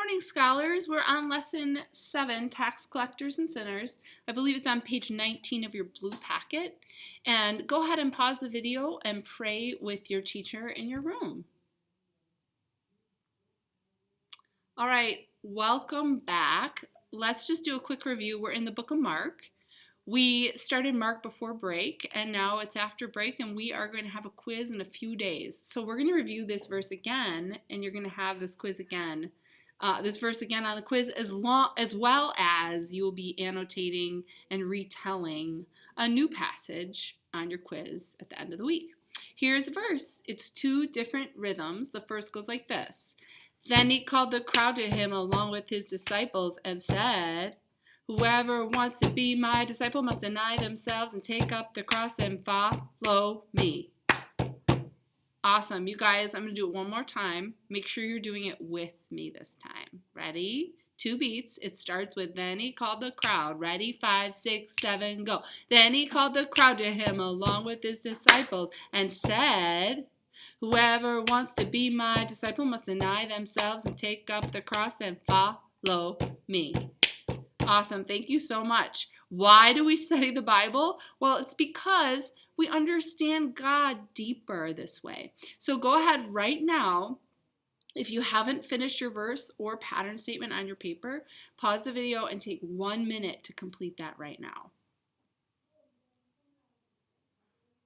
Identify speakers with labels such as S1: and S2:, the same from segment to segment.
S1: morning, scholars. We're on lesson 7, tax collectors and sinners. I believe it's on page 19 of your blue packet. And go ahead and pause the video and pray with your teacher in your room. All right, welcome back. Let's just do a quick review. We're in the book of Mark. We started Mark before break, and now it's after break, and we are going to have a quiz in a few days. So we're going to review this verse again, and you're going to have this quiz again. This verse again on the quiz, as well as you will be annotating and retelling a new passage on your quiz at the end of the week. Here's the verse. It's 2 different rhythms. The first goes like this. Then he called the crowd to him along with his disciples and said, "Whoever wants to be my disciple must deny themselves and take up the cross and follow me." Awesome. You guys, I'm going to do it one more time. Make sure you're doing it with me this time. Ready? 2 beats. It starts with, then he called the crowd. Ready? 5, 6, 7, go. Then he called the crowd to him along with his disciples and said, "Whoever wants to be my disciple must deny themselves and take up the cross and follow me." Awesome. Thank you so much. Why do we study the Bible? Well, it's because we understand God deeper this way. So go ahead right now. If you haven't finished your verse or pattern statement on your paper, pause the video and take 1 minute to complete that right now.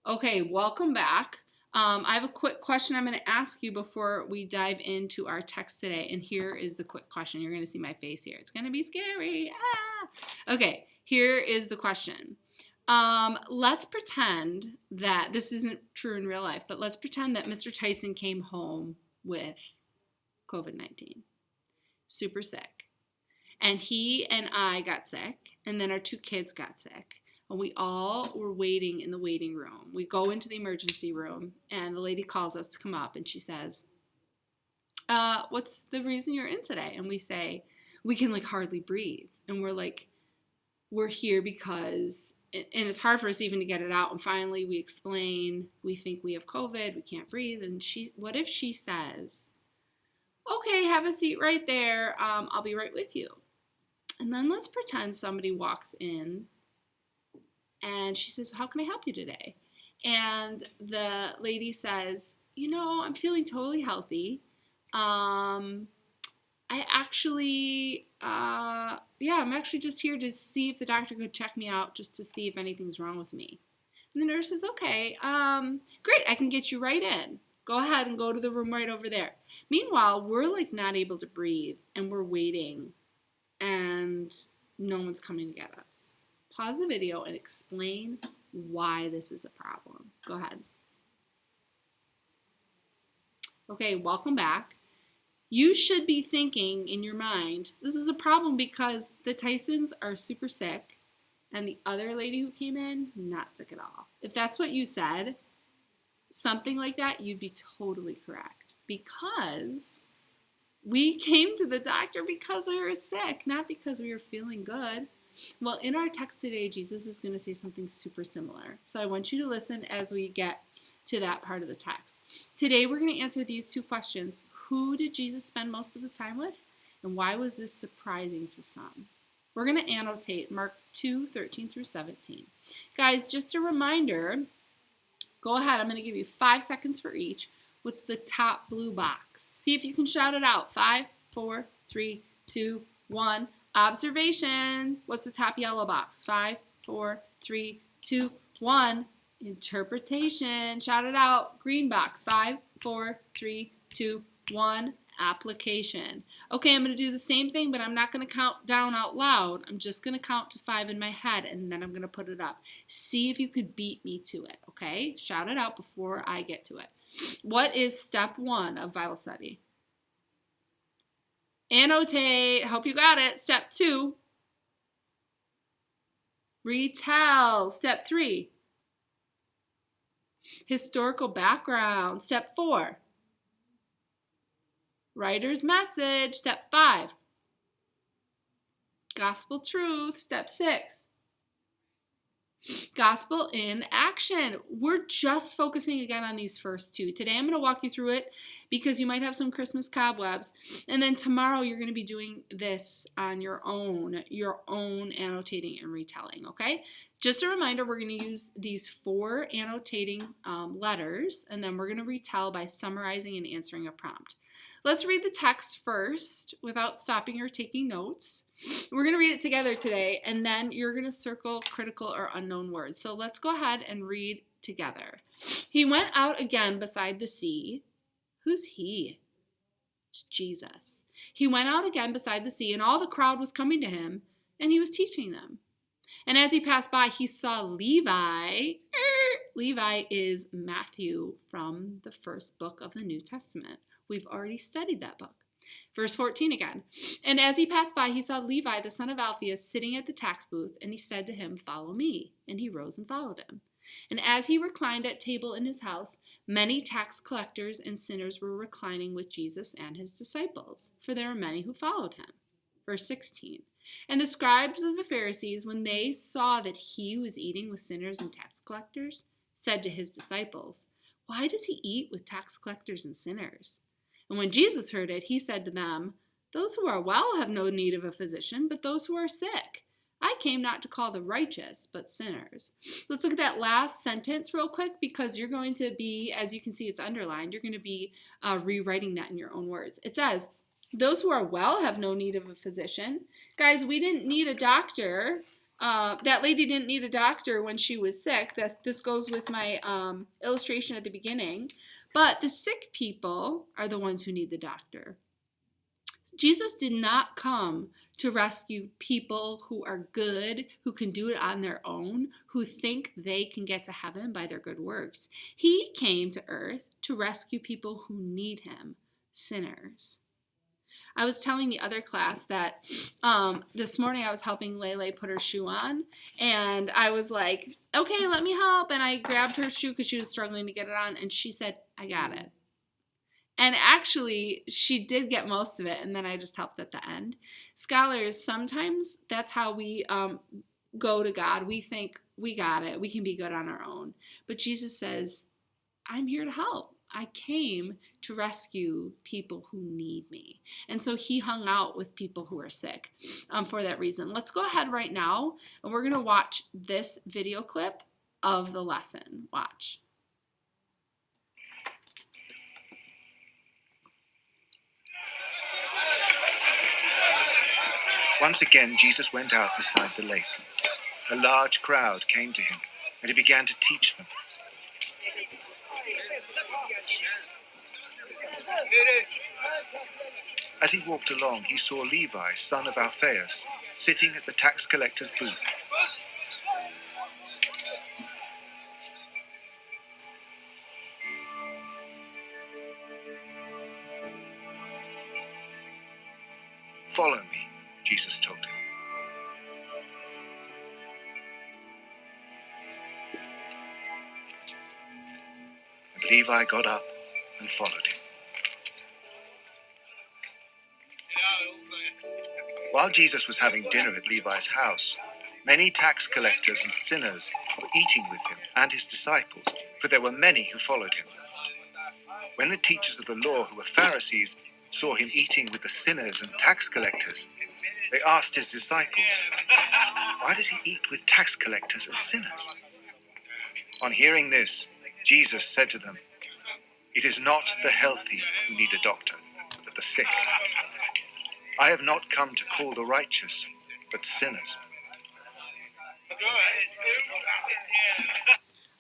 S1: Okay, welcome back. I have a quick question I'm going to ask you before we dive into our text today. And here is the quick question. You're going to see my face here. It's going to be scary. Okay, here is the question. Let's pretend that this isn't true in real life, but let's pretend that Mr. Tyson came home with COVID-19, super sick. And he and I got sick, and then our 2 kids got sick. And we all were waiting in the waiting room. We go into the emergency room, and the lady calls us to come up, and she says, "What's the reason you're in today?" And we say, "We can hardly breathe." And we're like, "We're here because," and it's hard for us even to get it out. And finally we explain, we think we have COVID, we can't breathe. And what if she says, "Okay, have a seat right there. I'll be right with you." And then let's pretend somebody walks in and she says, "How can I help you today?" And the lady says, "I'm feeling totally healthy. I'm actually just here to see if the doctor could check me out just to see if anything's wrong with me." And the nurse says, "Okay, great, I can get you right in. Go ahead and go to the room right over there." Meanwhile, we're not able to breathe and we're waiting and no one's coming to get us. Pause the video and explain why this is a problem. Go ahead. Okay, welcome back. You should be thinking in your mind, this is a problem because the Tysons are super sick and the other lady who came in, not sick at all. If that's what you said, something like that, you'd be totally correct. Because we came to the doctor because we were sick, not because we were feeling good. Well, in our text today, Jesus is going to say something super similar. So I want you to listen as we get to that part of the text. Today, we're going to answer these 2 questions. Who did Jesus spend most of his time with? And why was this surprising to some? We're going to annotate Mark 2, 13 through 17. Guys, just a reminder, go ahead. I'm going to give you 5 seconds for each. What's the top blue box? See if you can shout it out. 5, 4, 3, 2, 1. Observation. What's the top yellow box? 5, 4, 3, 2, 1. Interpretation. Shout it out. Green box. 5, 4, 3, 2, 1. Application. Okay, I'm going to do the same thing, but I'm not going to count down out loud. I'm just going to count to 5 in my head, and then I'm going to put it up. See if you could beat me to it, okay? Shout it out before I get to it. What is step 1 of Bible study? Annotate. Hope you got it. Step 2. Retell. Step 3. Historical background. Step 4. Writer's message. Step 5. Gospel truth. Step 6. Gospel in action. We're just focusing again on these first two. Today I'm going to walk you through it because you might have some Christmas cobwebs. And then tomorrow you're going to be doing this on your own annotating and retelling, okay? Just a reminder, we're going to use these 4 annotating letters, and then we're going to retell by summarizing and answering a prompt. Let's read the text first without stopping or taking notes. We're going to read it together today, and then you're going to circle critical or unknown words. So let's go ahead and read together. He went out again beside the sea. Who's he? It's Jesus. He went out again beside the sea, and all the crowd was coming to him, and he was teaching them. And as he passed by, he saw Levi. Levi is Matthew from the first book of the New Testament. We've already studied that book. Verse 14 again. And as he passed by, he saw Levi, the son of Alphaeus, sitting at the tax booth, and he said to him, "Follow me." And he rose and followed him. And as he reclined at table in his house, many tax collectors and sinners were reclining with Jesus and his disciples, for there were many who followed him. Verse 16. And the scribes of the Pharisees, when they saw that he was eating with sinners and tax collectors, said to his disciples, "Why does he eat with tax collectors and sinners?" And when Jesus heard it, he said to them, "Those who are well have no need of a physician, but those who are sick. I came not to call the righteous, but sinners." Let's look at that last sentence real quick, because you're going to be, as you can see it's underlined, you're going to be rewriting that in your own words. It says, "Those who are well have no need of a physician." Guys, we didn't need a doctor. That lady didn't need a doctor when she was sick. This goes with my illustration at the beginning. But the sick people are the ones who need the doctor. Jesus did not come to rescue people who are good, who can do it on their own, who think they can get to heaven by their good works. He came to earth to rescue people who need him, sinners. I was telling the other class that this morning I was helping Lele put her shoe on, and I was like, "Okay, let me help." And I grabbed her shoe because she was struggling to get it on, and she said, "I got it." And actually, she did get most of it, and then I just helped at the end. Scholars, sometimes that's how we go to God. We think we got it. We can be good on our own. But Jesus says, "I'm here to help. I came to rescue people who need me." And so he hung out with people who are sick for that reason. Let's go ahead right now, and we're going to watch this video clip of the lesson. Watch.
S2: Once again, Jesus went out beside the lake. A large crowd came to him, and he began to teach them. As he walked along, he saw Levi, son of Alphaeus, sitting at the tax collector's booth. "Follow me," Jesus told him. And Levi got up and followed him. While Jesus was having dinner at Levi's house, many tax collectors and sinners were eating with him and his disciples, for there were many who followed him. When the teachers of the law, who were Pharisees, saw him eating with the sinners and tax collectors, they asked his disciples, "Why does he eat with tax collectors and sinners?" On hearing this, Jesus said to them, "It is not the healthy who need a doctor, but the sick. I have not come to call the righteous, but sinners."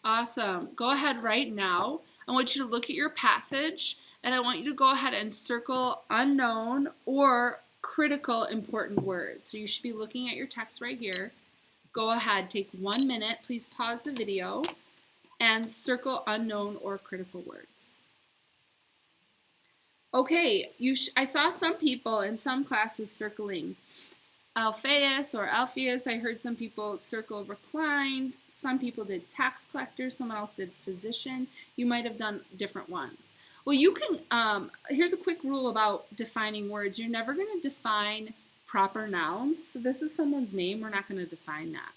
S1: Awesome. Go ahead right now. I want you to look at your passage, and I want you to go ahead and circle unknown or critical important words. So you should be looking at your text right here. Go ahead, take 1 minute. Please pause the video and circle unknown or critical words. Okay, I saw some people in some classes circling Alphaeus or Alphaeus. I heard some people circle reclined. Some people did tax collector. Someone else did physician. You might have done different ones. Well, you can, here's a quick rule about defining words. You're never going to define proper nouns. So this is someone's name. We're not going to define that.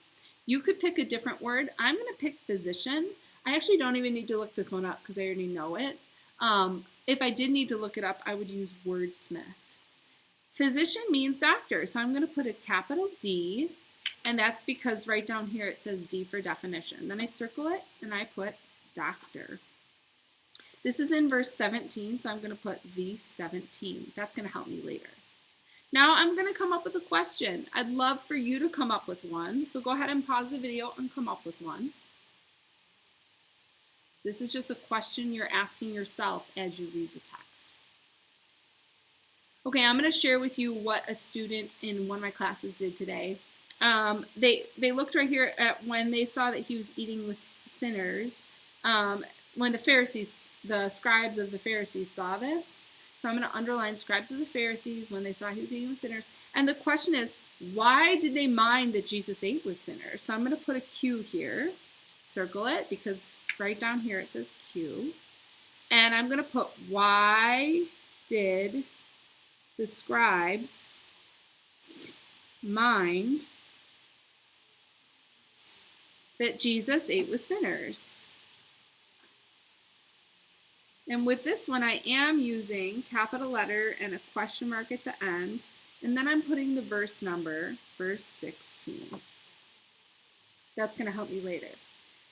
S1: You could pick a different word. I'm going to pick physician. I actually don't even need to look this one up because I already know it. If I did need to look it up, I would use wordsmith. Physician means doctor, so I'm going to put a capital D, and that's because right down here it says D for definition. Then I circle it, and I put doctor. This is in verse 17, so I'm going to put V17. That's going to help me later. Now I'm going to come up with a question. I'd love for you to come up with one, so go ahead and pause the video and come up with one. This is just a question you're asking yourself as you read the text. Okay, I'm going to share with you what a student in one of my classes did today. They looked right here at when they saw that he was eating with sinners. When the Pharisees, the scribes of the Pharisees saw this. So I'm going to underline scribes of the Pharisees when they saw he was eating with sinners. And the question is, why did they mind that Jesus ate with sinners? So I'm going to put a Q here, circle it, because right down here it says Q. And I'm going to put, why did the scribes mind that Jesus ate with sinners? And with this one, I am using capital letter and a question mark at the end. And then I'm putting the verse number, verse 16. That's going to help me later.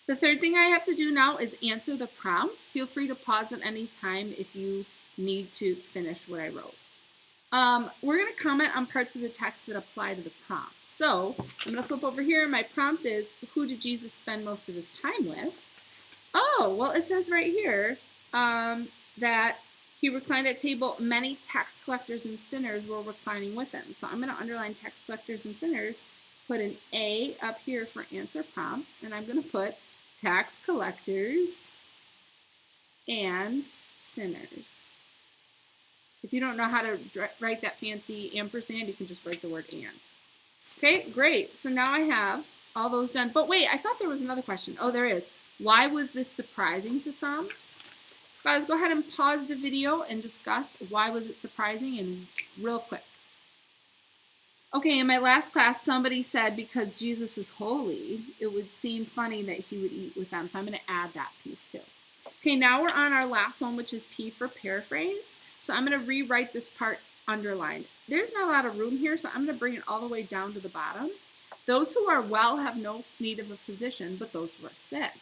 S1: The third thing I have to do now is answer the prompt. Feel free to pause at any time if you need to finish what I wrote. We're going to comment on parts of the text that apply to the prompt. So I'm going to flip over here. My prompt is, who did Jesus spend most of his time with? Oh, well, it says right here that he reclined at table. Many tax collectors and sinners were reclining with him. So I'm going to underline tax collectors and sinners, put an A up here for answer prompt, and I'm going to put tax collectors and sinners. If you don't know how to write that fancy ampersand, you can just write the word and. Okay, great. So now I have all those done. But wait, I thought there was another question. Oh, there is. Why was this surprising to some? So guys, go ahead and pause the video and discuss why was it surprising and real quick. Okay, in my last class, somebody said because Jesus is holy, it would seem funny that he would eat with them. So I'm going to add that piece too. Okay, now we're on our last one, which is P for paraphrase. So I'm going to rewrite this part underlined. There's not a lot of room here, so I'm going to bring it all the way down to the bottom. Those who are well have no need of a physician, but those who are sick.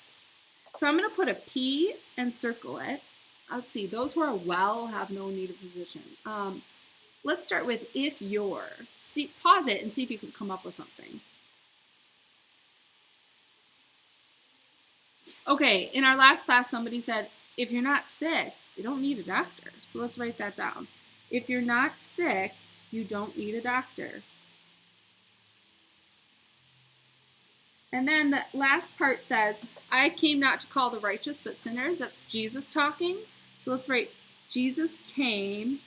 S1: So I'm going to put a P and circle it. Let's see, those who are well have no need of a physician. Let's start with if you're. Pause it and see if you can come up with something. Okay, in our last class, somebody said, if you're not sick, you don't need a doctor. So let's write that down. If you're not sick, you don't need a doctor. And then the last part says, I came not to call the righteous, but sinners. That's Jesus talking. So let's write, Jesus came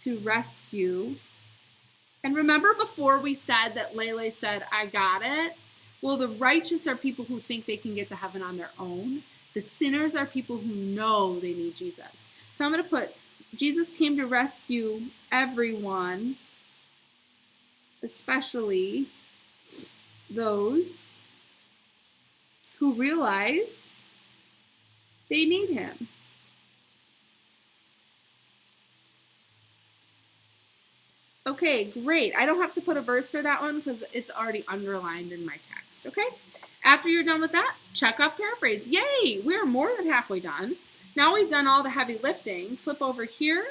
S1: to rescue. And remember before we said that Lele said, I got it? Well, the righteous are people who think they can get to heaven on their own. The sinners are people who know they need Jesus. So I'm going to put, Jesus came to rescue everyone, especially those who realize they need him. Okay, great. I don't have to put a verse for that one because it's already underlined in my text, okay? After you're done with that, check off paraphrase. Yay, we're more than halfway done. Now we've done all the heavy lifting. Flip over here.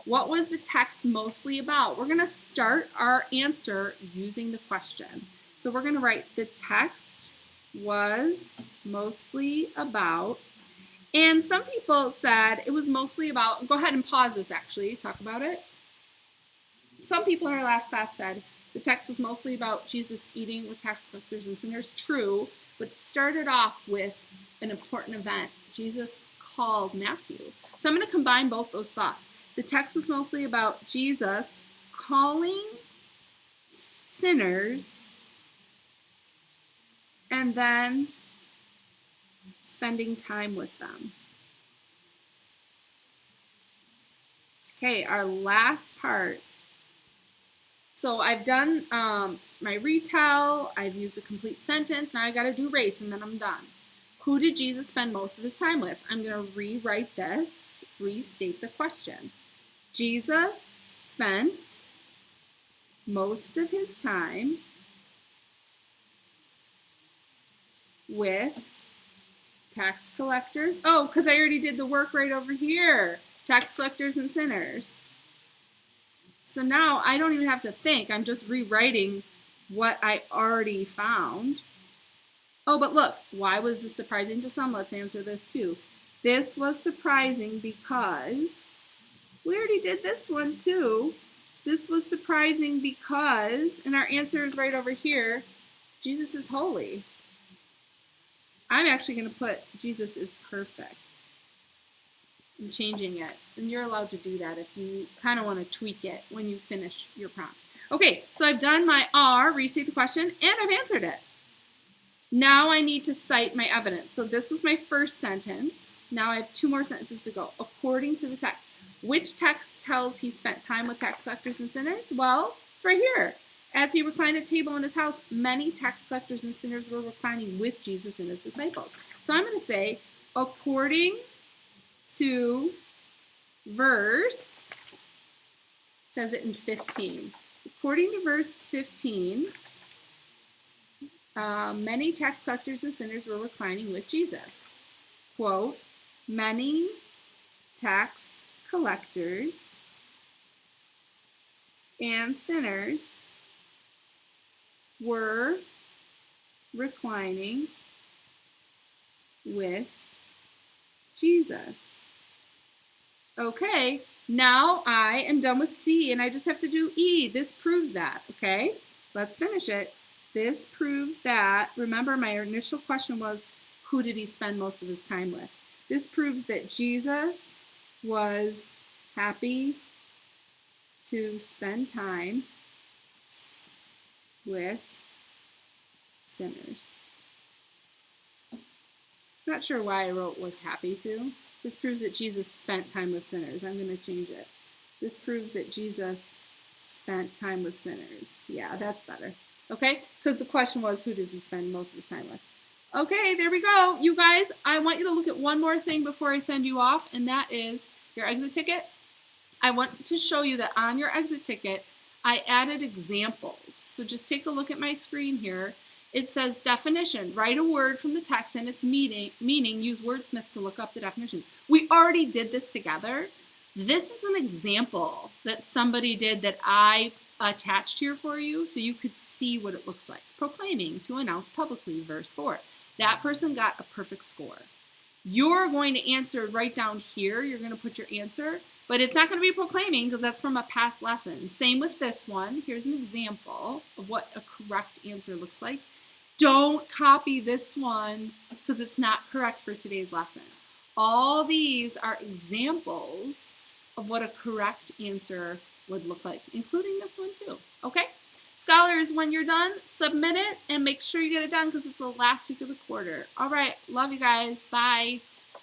S1: What was the text mostly about? We're going to start our answer using the question. So we're going to write the text was mostly about, and some people said it was mostly about, go ahead and pause this actually, talk about it. Some people in our last class said the text was mostly about Jesus eating with tax collectors and sinners. True, but started off with an important event. Jesus called Matthew. So I'm going to combine both those thoughts. The text was mostly about Jesus calling sinners and then spending time with them. Okay, our last part So I've done my retell, I've used a complete sentence, now I gotta do race and then I'm done. Who did Jesus spend most of his time with? I'm gonna rewrite this, restate the question. Jesus spent most of his time with tax collectors. Oh, because I already did the work right over here. Tax collectors and sinners. So now I don't even have to think. I'm just rewriting what I already found. Oh, but look, why was this surprising to some? Let's answer this too. This was surprising because we already did this one too. This was surprising because, and our answer is right over here, Jesus is holy. I'm actually going to put Jesus is perfect. I'm changing it. And you're allowed to do that if you kind of want to tweak it when you finish your prompt. Okay, so I've done my R, restate the question, and I've answered it. Now I need to cite my evidence. So this was my first sentence. Now I have 2 more sentences to go. According to the text. Which text tells he spent time with tax collectors and sinners? Well, it's right here. As he reclined at table in his house, many tax collectors and sinners were reclining with Jesus and his disciples. So I'm going to say, according to verse, says it in 15. According to verse 15, many tax collectors and sinners were reclining with Jesus. Quote, many tax collectors and sinners were reclining with Jesus. Okay, now I am done with C and I just have to do E. This proves that, okay? Let's finish it. This proves that, remember my initial question was, who did he spend most of his time with? This proves that Jesus was happy to spend time with sinners. I'm not sure why I wrote was happy to. This proves that Jesus spent time with sinners. I'm going to change it. This proves that Jesus spent time with sinners. Yeah, that's better. Okay? Because the question was, who does he spend most of his time with? Okay, there we go. You guys, I want you to look at one more thing before I send you off, and that is your exit ticket. I want to show you that on your exit ticket, I added examples. So just take a look at my screen here. It says definition. Write a word from the text and its meaning. Use Wordsmith to look up the definitions. We already did this together. This is an example that somebody did that I attached here for you so you could see what it looks like. Proclaiming to announce publicly, verse 4. That person got a perfect score. You're going to answer right down here. You're going to put your answer, but it's not going to be proclaiming because that's from a past lesson. Same with this one. Here's an example of what a correct answer looks like. Don't copy this one because it's not correct for today's lesson. All these are examples of what a correct answer would look like, including this one too. Okay? Scholars, when you're done, submit it and make sure you get it done because it's the last week of the quarter. All right. Love you guys. Bye.